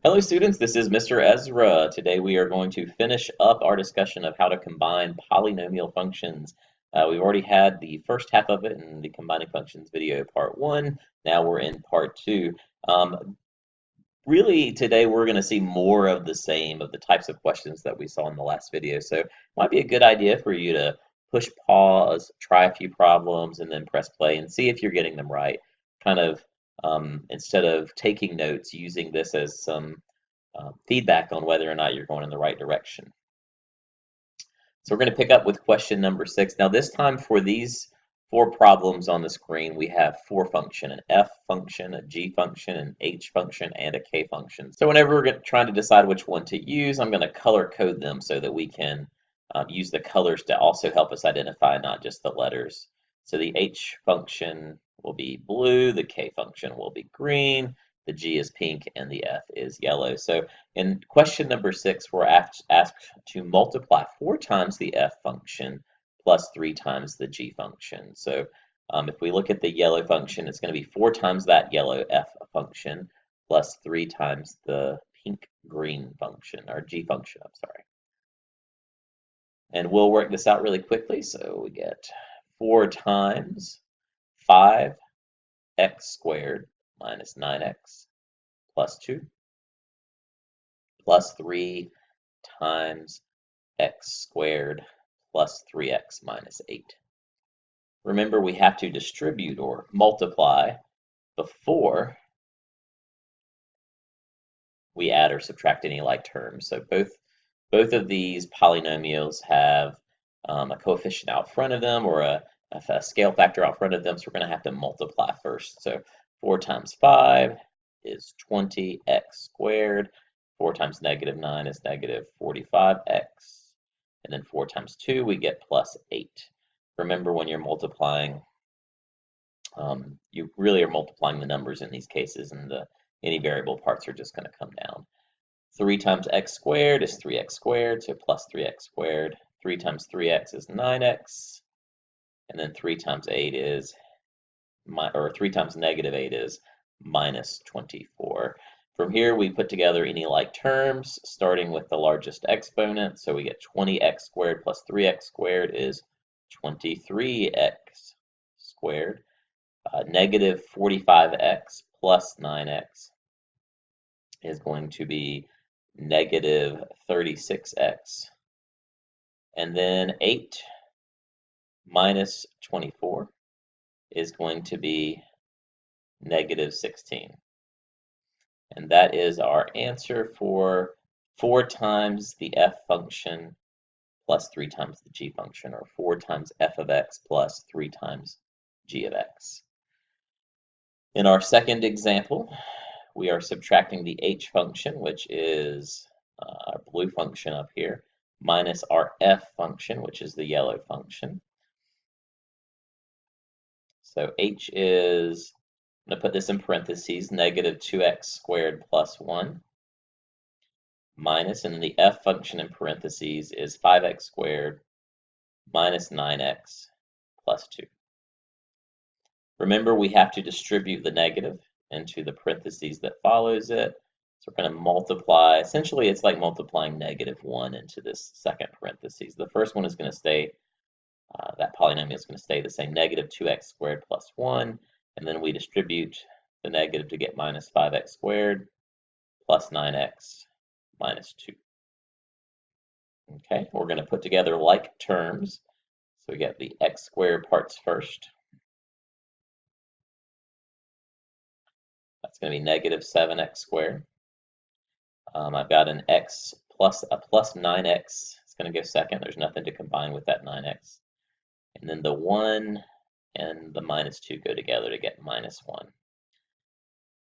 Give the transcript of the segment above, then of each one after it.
Hello students, this is Mr. Ezra. Today we are going to finish up our discussion of how to combine polynomial functions. We've already had the first half of it in the combining functions video part 1. Now we're in part 2. Really today we're going to see more of the same of the types of questions that we saw in the last video. So it might be a good idea for you to push pause, try a few problems, and then press play and see if you're getting them right. Kind of instead of taking notes, using this as some feedback on whether or not you're going in the right direction. So we're going to pick up with question number 6. Now this time for these 4 problems on the screen, we have 4 functions: an f function, a g function, an h function, and a k function. So whenever we're trying to decide which one to use, I'm going to color code them so that we can use the colors to also help us identify not just the letters. So the h function will be blue, the k function will be green, the g is pink, and the f is yellow. So in question number 6, we're asked to multiply 4 times the f function plus 3 times the g function. So if we look at the yellow function, it's going to be 4 times that yellow f function plus 3 times the pink green function, or g function, I'm sorry. And we'll work this out really quickly. So we get 4 times 5x squared minus 9x plus 2 plus 3 times x squared plus 3x minus 8. Remember, we have to distribute or multiply before we add or subtract any like terms. So both of these polynomials have a coefficient out front of them, or a scale factor out front of them, so we're going to have to multiply first. So 4 times 5 is 20x squared. 4 times negative 9 is negative 45x. And then 4 times 2, we get plus 8. Remember, when you're multiplying, you really are multiplying the numbers in these cases, and any variable parts are just going to come down. 3 times x squared is 3x squared, so plus 3x squared. 3 times 3x is 9x. And then 3 times 8 is, 3 times negative 8 is minus 24. From here, we put together any like terms, starting with the largest exponent. So we get 20x squared plus 3x squared is 23x squared. Negative 45x plus 9x is going to be negative 36x. And then 8 minus 24 is going to be negative 16. And that is our answer for 4 times the f function plus 3 times the g function, or 4 times f of x plus 3 times g of x. In our second example, we are subtracting the h function, which is our blue function up here, minus our f function, which is the yellow function. So h is, I'm going to put this in parentheses, negative 2x squared plus 1, minus, and then the f function in parentheses is 5x squared minus 9x plus 2. Remember, we have to distribute the negative into the parentheses that follows it. So we're going to multiply, essentially it's like multiplying negative 1 into this second parentheses. The first one is going to stay, that polynomial is going to stay the same, negative 2x squared plus 1. And then we distribute the negative to get minus 5x squared plus 9x minus 2. Okay, we're going to put together like terms. So we get the x squared parts first. That's going to be negative 7x squared. I've got an x plus a plus 9x. It's going to go second. There's nothing to combine with that 9x. And then the 1 and the minus 2 go together to get minus 1.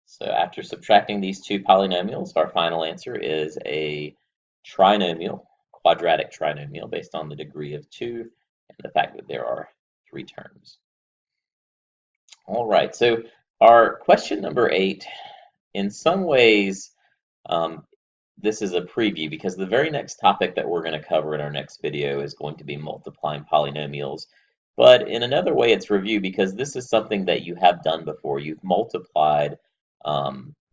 So after subtracting these 2 polynomials, our final answer is a trinomial, quadratic trinomial, based on the degree of 2 and the fact that there are 3 terms. All right, so our question number 8, in some ways, this is a preview, because the very next topic that we're going to cover in our next video is going to be multiplying polynomials. But in another way, it's review, because this is something that you have done before. You've multiplied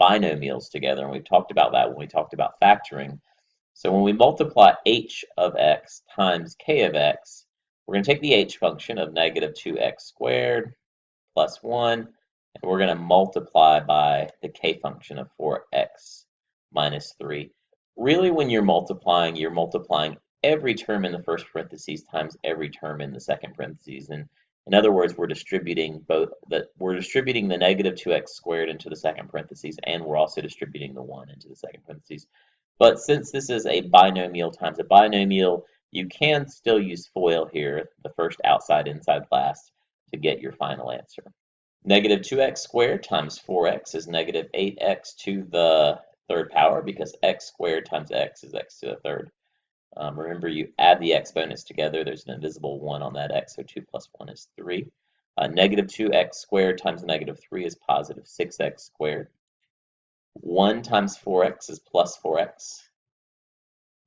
binomials together, and we've talked about that when we talked about factoring. So when we multiply h of x times k of x, we're going to take the h function of negative 2x squared plus 1, and we're going to multiply by the k function of 4x minus 3. Really, when you're multiplying every term in the first parentheses times every term in the second parentheses. And in other words, we're distributing the negative 2x squared into the second parentheses, and we're also distributing the 1 into the second parentheses. But since this is a binomial times a binomial, you can still use FOIL here, the first outside, inside, last, to get your final answer. Negative 2x squared times 4x is negative 8x to the third power, because x squared times x is x to the third. Remember, you add the exponents together. There's an invisible 1 on that x, so 2 plus 1 is 3. Negative 2x squared times negative 3 is positive 6x squared. 1 times 4x is plus 4x.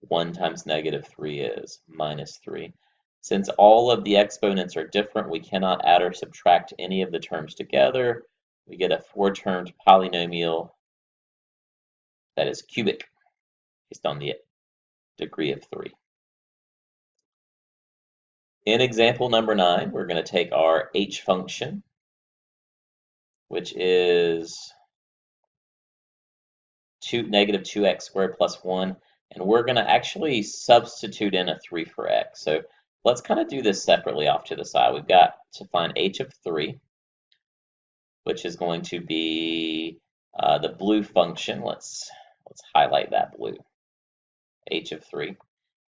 1 times negative 3 is minus 3. Since all of the exponents are different, we cannot add or subtract any of the terms together. We get a 4-termed polynomial that is cubic based on the degree of 3. In example number 9, we're going to take our h function, which is negative 2x squared plus 1, and we're going to actually substitute in a 3 for x. So let's kind of do this separately off to the side. We've got to find h of 3, which is going to be the blue function. Let's highlight that blue, h of 3.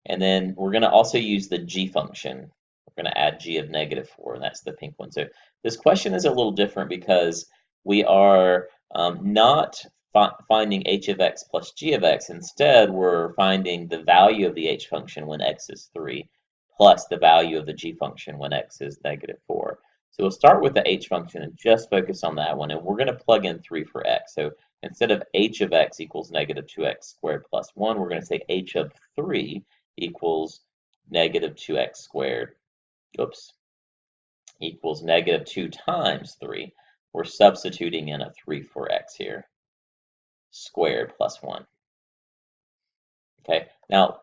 And then we're going to also use the g function. We're going to add g of negative 4, and that's the pink one. So this question is a little different because we are not finding h of x plus g of x. Instead, we're finding the value of the h function when x is 3 plus the value of the g function when x is negative 4. So we'll start with the h function and just focus on that one, and we're going to plug in 3 for x. So instead of h of x equals negative 2x squared plus 1, we're going to say h of 3 equals negative 2x squared, equals negative 2 times 3. We're substituting in a 3 for x here, squared plus 1. Okay, now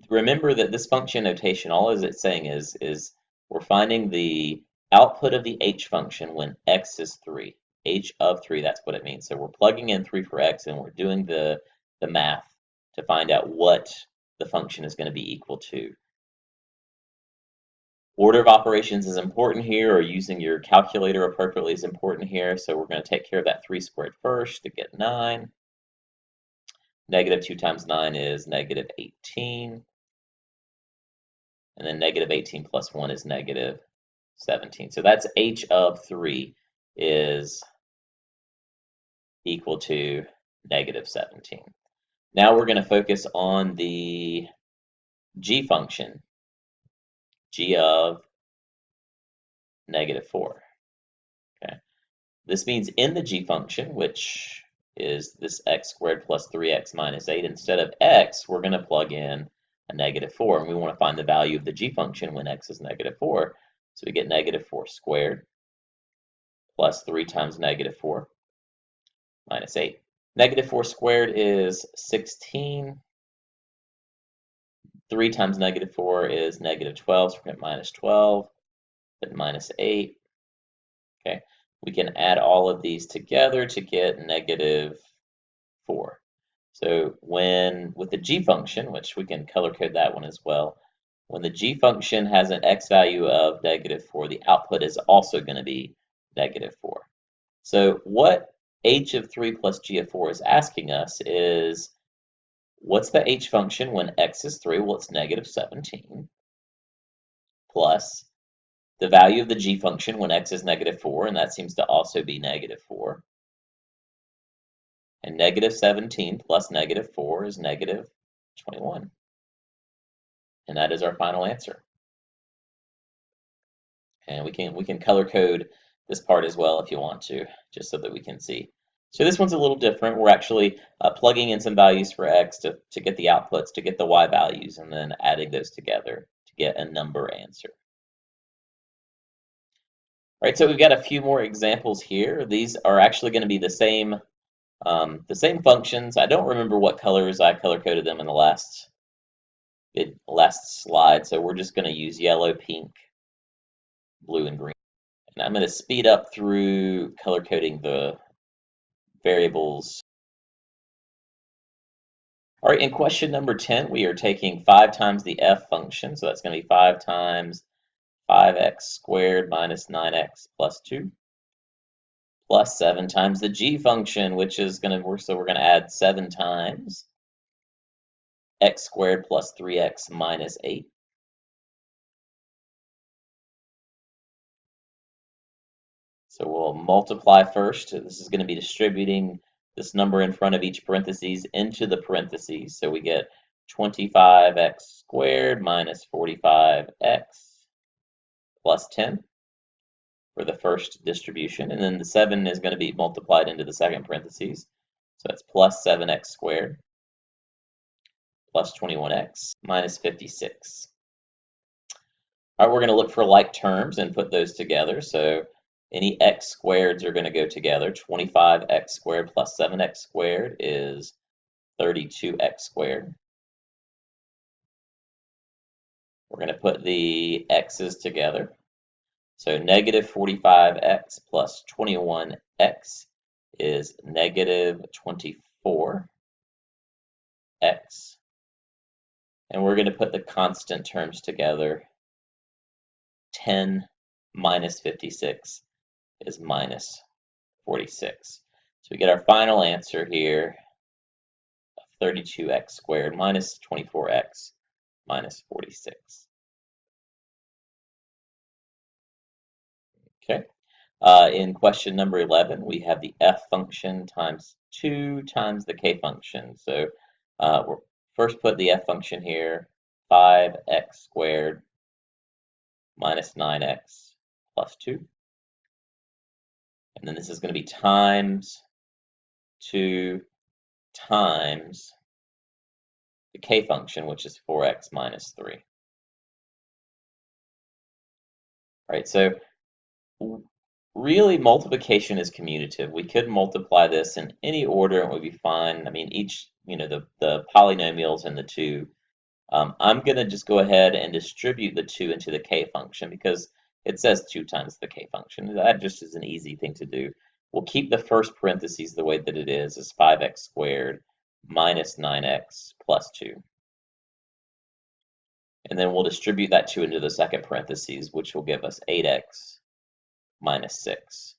remember that this function notation, all it's saying is we're finding the output of the h function when x is 3. H of 3, that's what it means. So we're plugging in 3 for x, and we're doing the math to find out what the function is going to be equal to. Order of operations is important here, or using your calculator appropriately is important here. So we're going to take care of that 3 squared first to get 9. Negative 2 times 9 is negative 18. And then negative 18 plus 1 is negative 17. So that's h of 3 is equal to negative 17. Now we're going to focus on the g function, g of negative 4. Okay. This means in the g function, which is this x squared plus 3x minus 8, instead of x, we're going to plug in a negative 4, and we want to find the value of the g function when x is negative 4. So we get negative 4 squared plus 3 times negative 4 minus 8. Negative 4 squared is 16. 3 times negative 4 is negative 12, so we're going to get minus 12, then minus 8. Okay, we can add all of these together to get negative 4. So with the g function, which we can color code that one as well, when the g function has an x value of negative 4, the output is also going to be negative 4. So what h of 3 plus g of 4 is asking us is, what's the h function when x is 3? Well, it's negative 17, plus the value of the g function when x is negative 4, and that seems to also be negative 4. And negative 17 plus negative 4 is negative 21. And that is our final answer. And we can color code this part as well if you want to, just so that we can see. So this one's a little different. We're actually plugging in some values for x to get the outputs, to get the y values, and then adding those together to get a number answer. All right, so we've got a few more examples here. These are actually going to be the same The same functions. I don't remember what colors I color-coded them in the last slide, so we're just going to use yellow, pink, blue, and green. And I'm going to speed up through color-coding the variables. All right, in question number 10, we are taking 5 times the f function, so that's going to be 5 times 5x squared minus 9x plus 2, plus 7 times the g function, which is going to, so we're going to add 7 times x squared plus 3x minus 8. So we'll multiply first. This is going to be distributing this number in front of each parentheses into the parentheses. So we get 25x squared minus 45x plus 10 for the first distribution. And then the 7 is going to be multiplied into the second parentheses. So it's plus 7x squared plus 21x minus 56. All right, we're going to look for like terms and put those together. So any x squareds are going to go together. 25x squared plus 7x squared is 32x squared. We're going to put the x's together. So negative 45x plus 21x is negative 24x. And we're going to put the constant terms together. 10 minus 56 is minus 46. So we get our final answer here of 32x squared minus 24x minus 46. Okay. In question number 11, we have the f function times 2 times the k function. So we'll first put the f function here, 5x squared minus 9x plus 2. And then this is going to be times 2 times the k function, which is 4x minus 3. All right, so really multiplication is commutative. We could multiply this in any order and it would be fine. I mean, each, the polynomials and the 2. I'm going to just go ahead and distribute the 2 into the k function because it says 2 times the k function. That just is an easy thing to do. We'll keep the first parentheses the way that it is 5x squared minus 9x plus 2. And then we'll distribute that 2 into the second parentheses, which will give us 8x minus 6.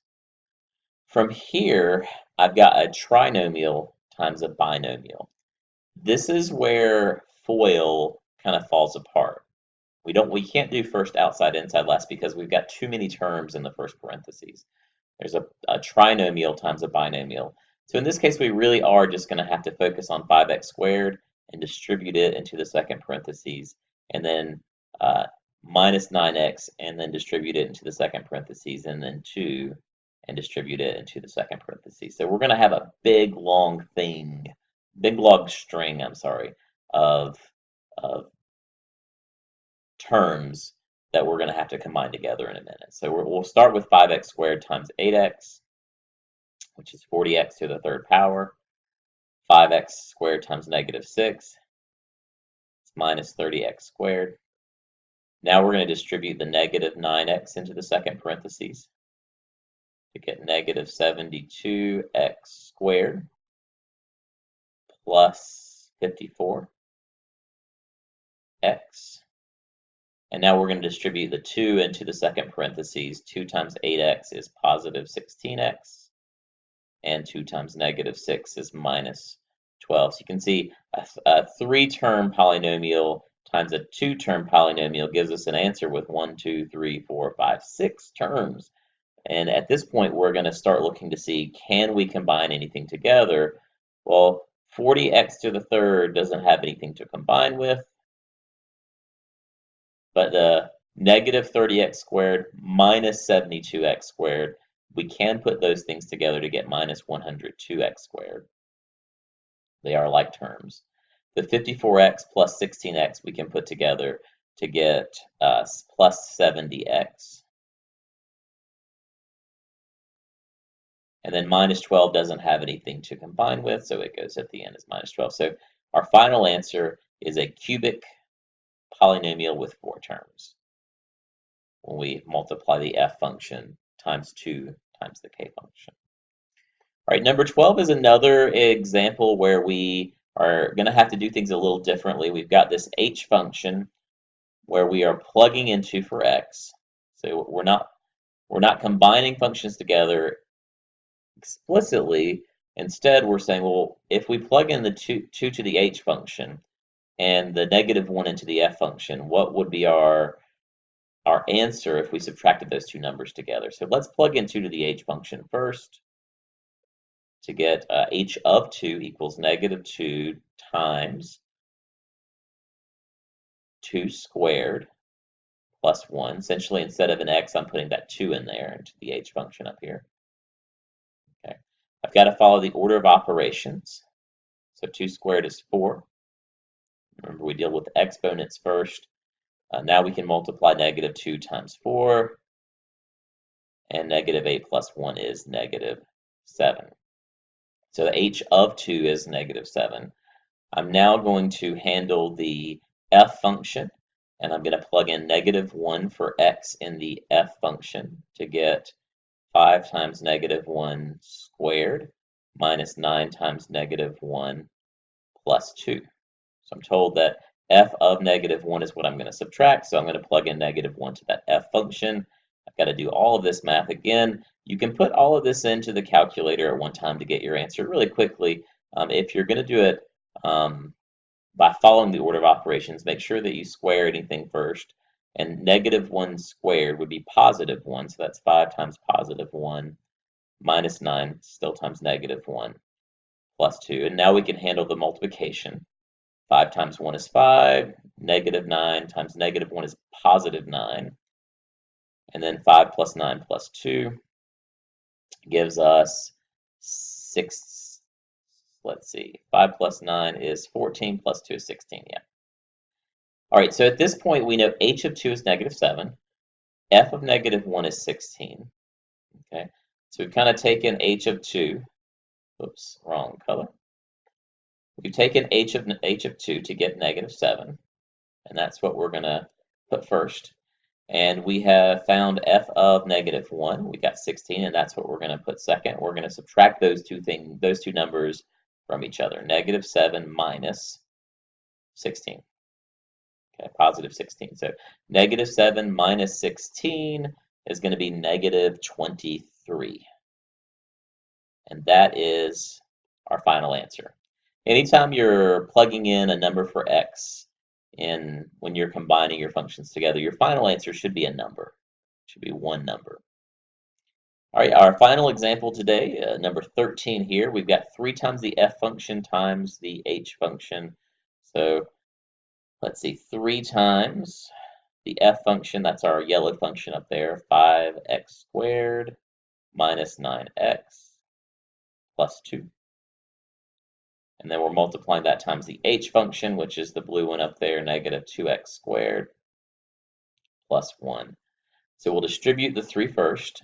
From here, I've got a trinomial times a binomial. This is where FOIL kind of falls apart. We can't do first outside inside last because we've got too many terms in the first parentheses. There's a trinomial times a binomial. So in this case, we really are just going to have to focus on 5x squared and distribute it into the second parentheses, and then minus 9x, and then distribute it into the second parentheses, and then 2, and distribute it into the second parentheses. So we're going to have a big long string, of terms that we're going to have to combine together in a minute. So we'll start with 5x squared times 8x, which is 40x to the third power. 5x squared times negative 6, it's minus 30x squared. Now we're going to distribute the negative 9x into the second parentheses to get negative 72x squared plus 54x. And now we're going to distribute the 2 into the second parentheses. 2 times 8x is positive 16x, and 2 times negative 6 is minus 12. So you can see a 3-term polynomial times a 2-term polynomial gives us an answer with 1, 2, 3, 4, 5, 6 terms. And at this point, we're going to start looking to see, can we combine anything together? Well, 40x to the third doesn't have anything to combine with, but the negative 30x squared minus 72x squared, we can put those things together to get minus 102x squared. They are like terms. The 54x plus 16x we can put together to get plus 70x. And then minus 12 doesn't have anything to combine with, so it goes at the end as minus 12. So our final answer is a cubic polynomial with 4 terms when we multiply the f function times 2 times the k function. All right, number 12 is another example where we are going to have to do things a little differently. We've got this h function where we are plugging into for x. So we're not combining functions together explicitly. Instead, we're saying, well, if we plug in the 2 to the h function and the -1 into the f function, what would be our answer if we subtracted those two numbers together? So let's plug in 2 to the h function first to get h of 2 equals -2 times 2 squared plus 1. Essentially, instead of an x, I'm putting that 2 in there into the h function up here. Okay, I've got to follow the order of operations. So 2 squared is 4. Remember, we deal with exponents first. Now we can multiply -2 times 4, and -8 plus 1 is -7. So the h of 2 is -7. I'm now going to handle the f function, and I'm going to plug in -1 for x in the f function to get 5 times -1 squared minus 9 times -1 plus 2. So I'm told that f of -1 is what I'm going to subtract, so I'm going to plug in -1 to that f function. I've got to do all of this math again. You can put all of this into the calculator at one time to get your answer really quickly. If you're going to do it by following the order of operations, make sure that you square anything first. And -1 squared would be +1, so that's 5 times +1 minus 9, still times -1 plus 2. And now we can handle the multiplication. 5 times 1 is 5, -9 times -1 is +9. And then 5 plus 9 plus 2 gives us 6. Let's see, 5 plus 9 is 14, plus 2 is 16, yeah. All right, so at this point, we know h of 2 is -7, f of -1 is 16, okay? So we've kind of taken h of 2, oops, wrong color. We've taken h of 2 to get -7, and that's what we're going to put first. And we have found f of -1. We got 16, and that's what we're going to put second. We're going to subtract those two numbers from each other. -7 minus 16. Okay, positive 16. So -7 minus 16 is going to be -23. And that is our final answer. Anytime you're plugging in a number for x when you're combining your functions together, your final answer should be a number. It should be one number. All right, our final example today, number 13 here, we've got 3 times the f function times the h function. So let's see, 3 times the f function, that's our yellow function up there, 5x squared minus 9x plus 2. And then we're multiplying that times the h function, which is the blue one up there, -2x squared plus 1. So we'll distribute the 3 first.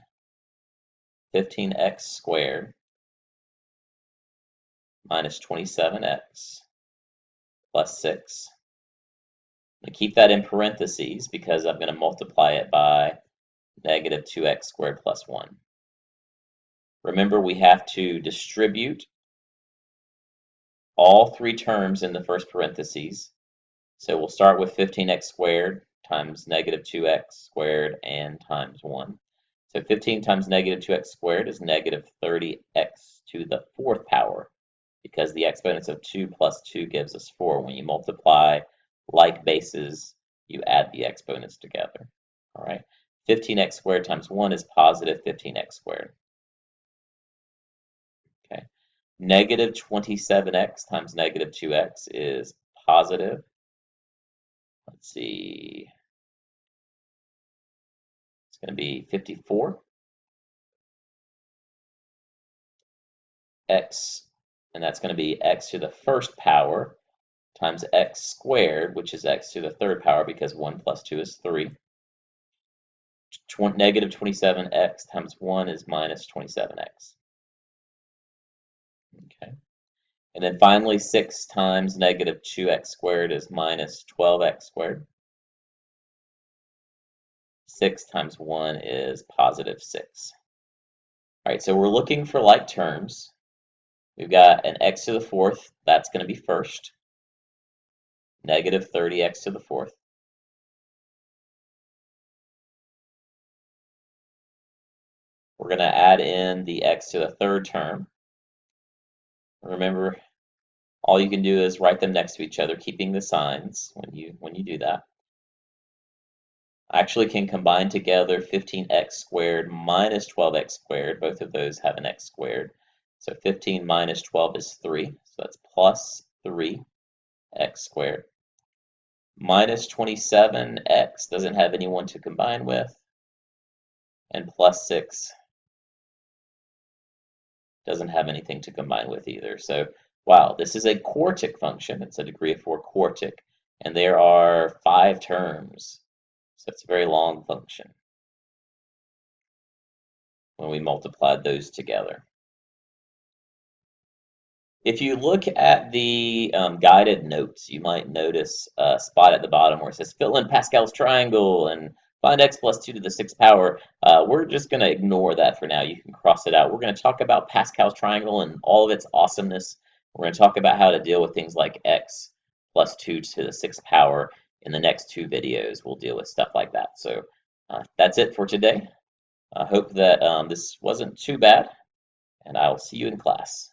15x squared minus 27x plus 6. I'm going to keep that in parentheses because I'm going to multiply it by -2x squared plus 1. Remember, we have to distribute all 3 terms in the first parentheses. So we'll start with 15x squared times -2x squared and times 1. So 15 times -2x squared is -30x to the 4th power, because the exponents of 2 plus 2 gives us 4. When you multiply like bases, you add the exponents together. All right, 15x squared times 1 is positive 15x squared. Okay, -27x times -2x is positive. Let's see, it's going to be 54. X, and that's going to be x to the 1st power times x squared, which is x to the 3rd power because 1 plus 2 is 3. -27x times 1 is -27x. Okay. And then finally, 6 times negative 2x squared is minus 12x squared. 6 times 1 is positive 6. All right, so we're looking for like terms. We've got an x to the fourth, that's going to be first. Negative 30x to the fourth. We're going to add in the x to the third term. Remember, all you can do is write them next to each other, keeping the signs when you do that. I actually can combine together 15x squared minus 12x squared. Both of those have an x squared. So 15 minus 12 is 3. So that's plus 3x squared. Minus 27x doesn't have anyone to combine with. And plus 6 doesn't have anything to combine with either. So, wow, this is a quartic function. It's a degree of 4 quartic. And there are 5 terms. So it's a very long function when we multiplied those together. If you look at the guided notes, you might notice a spot at the bottom where it says fill in Pascal's triangle and find x plus 2 to the 6th power. We're just going to ignore that for now. You can cross it out. We're going to talk about Pascal's triangle and all of its awesomeness. We're going to talk about how to deal with things like x plus 2 to the 6th power in the next 2 videos. We'll deal with stuff like that. So that's it for today. I hope that this wasn't too bad, and I'll see you in class.